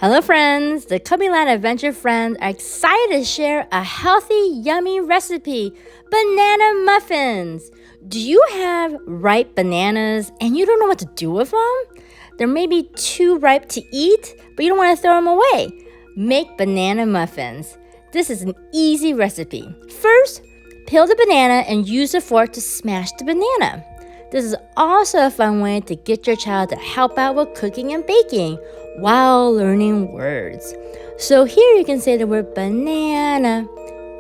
Hello friends, the Cubbyland Adventure friends are excited to share a healthy, yummy recipe, banana muffins. Do you have ripe bananas and you don't know what to do with them? They're maybe too ripe to eat, but you don't want to throw them away. Make banana muffins. This is an easy recipe. First, peel the banana and use a fork to smash the banana. This is also a fun way to get your child to help out with cooking and baking while learning words. So here you can say the word banana,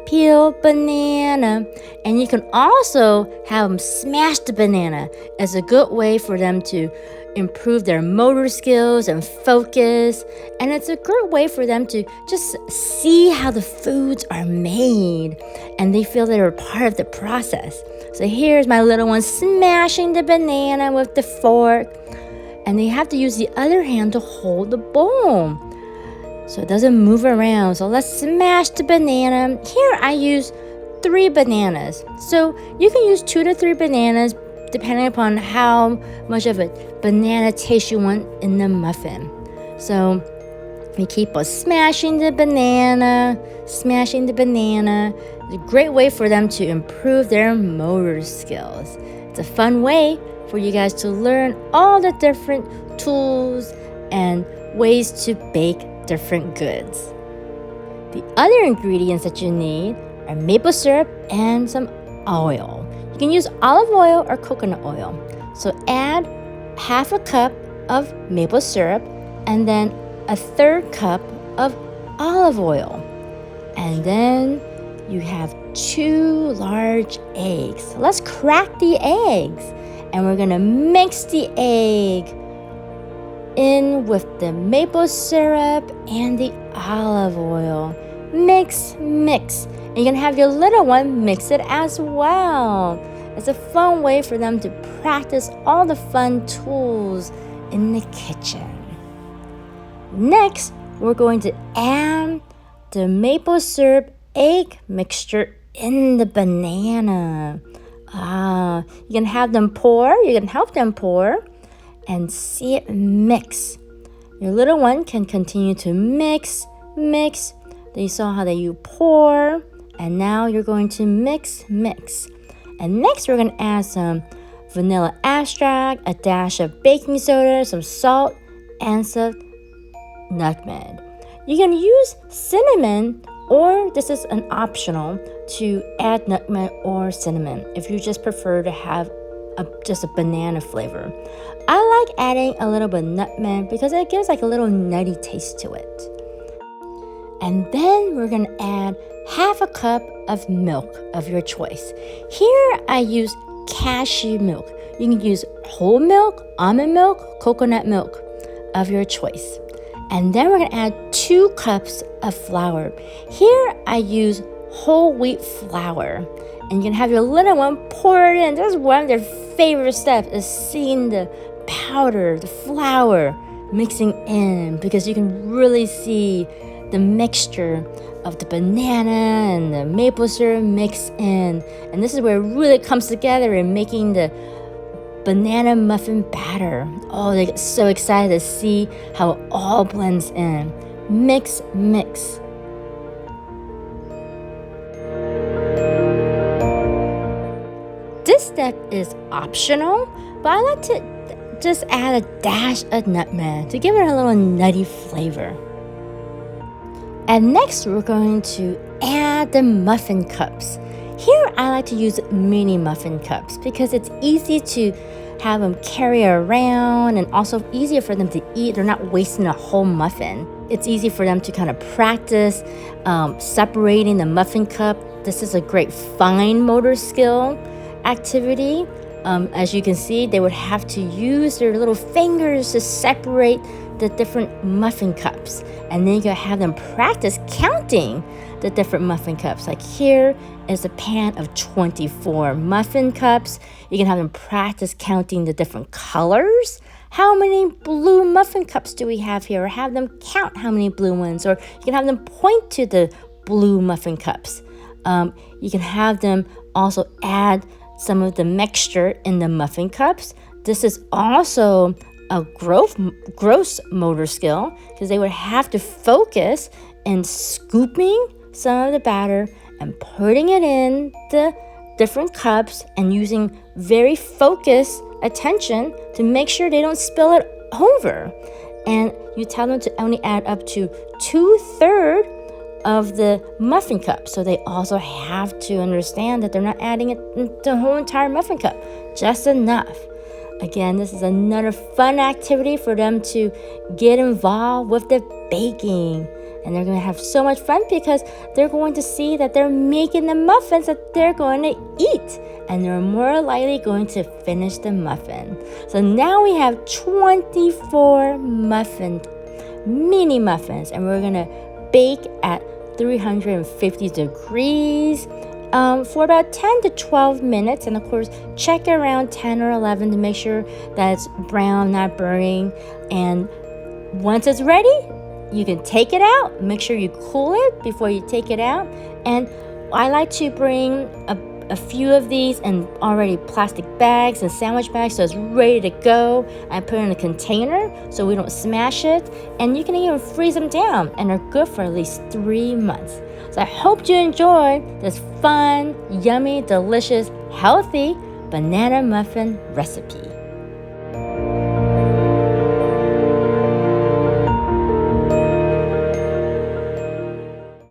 peel banana, and you can also have them smash the banana as a good way for them to improve their motor skills and focus. And it's a great way for them to just see how the foods are made and they feel they're a part of the process. So here's my little one smashing the banana with the fork. And they have to use the other hand to hold the bowl so it doesn't move around. So let's smash the banana. Here I use 3 bananas. So you can use 2 to 3 bananas depending upon how much of a banana taste you want in the muffin. So we keep on smashing the banana. It's a great way for them to improve their motor skills. It's a fun way for you guys to learn all the different tools and ways to bake different goods. The other ingredients that you need are maple syrup and some oil. You can use olive oil or coconut oil. So add half a cup of maple syrup and then a 1/3 cup of olive oil. And then you have 2 large eggs. So let's crack the eggs. And we're going to mix the egg in with the maple syrup and the olive oil. Mix. And you can have your little one mix it as well. It's a fun way for them to practice all the fun tools in the kitchen. Next, we're going to add the maple syrup egg mixture in the banana. You can have them pour, you can help them pour and see it mix. Your little one can continue to mix. They saw how you pour, and now you're going to mix. And next we're going to add some vanilla extract, a dash of baking soda, some salt, and some nutmeg. You can use cinnamon, or this is an optional to add nutmeg or cinnamon if you just prefer to have just a banana flavor. I like adding a little bit of nutmeg because it gives like a little nutty taste to it. And then we're going to add half a cup of milk of your choice. Here I use cashew milk. You can use whole milk, almond milk, coconut milk of your choice. And then we're going to add 2 cups of flour. Here I use whole wheat flour. And you can have your little one pour it in. This is one of their favorite steps, is seeing the powder, the flour mixing in, because you can really see the mixture of the banana and the maple syrup mix in. And this is where it really comes together in making the banana muffin batter. Oh, they get so excited to see how it all blends in. Mix. This step is optional, but I like to just add a dash of nutmeg to give it a little nutty flavor. And next we're going to add the muffin cups. Here I like to use mini muffin cups because it's easy to have them carry around and also easier for them to eat. They're not wasting a whole muffin. It's easy for them to kind of practice separating the muffin cup. This is a great fine motor skill activity. As you can see, they would have to use their little fingers to separate the different muffin cups. And then you can have them practice counting the different muffin cups. Like here is a pan of 24 muffin cups. You can have them practice counting the different colors. How many blue muffin cups do we have here? Or have them count how many blue ones. Or you can have them point to the blue muffin cups. You can have them also add some of the mixture in the muffin cups. This is also a gross motor skill because they would have to focus in scooping some of the batter and putting it in the different cups and using very focused attention to make sure they don't spill it over. And you tell them to only add up to 2/3 of the muffin cup. So they also have to understand that they're not adding it the whole entire muffin cup, just enough. Again, this is another fun activity for them to get involved with the baking. And they're going to have so much fun because they're going to see that they're making the muffins that they're going to eat. And they're more likely going to finish the muffin. So now we have 24 mini muffins. And we're going to bake at 350 degrees for about 10 to 12 minutes. And of course, check around 10 or 11 to make sure that it's brown, not burning. And once it's ready, you can take it out. Make sure you cool it before you take it out. And I like to bring a few of these in already plastic bags and sandwich bags so it's ready to go. I put it in a container so we don't smash it. And you can even freeze them down and they're good for at least 3 months. So I hope you enjoy this fun, yummy, delicious, healthy banana muffin recipe.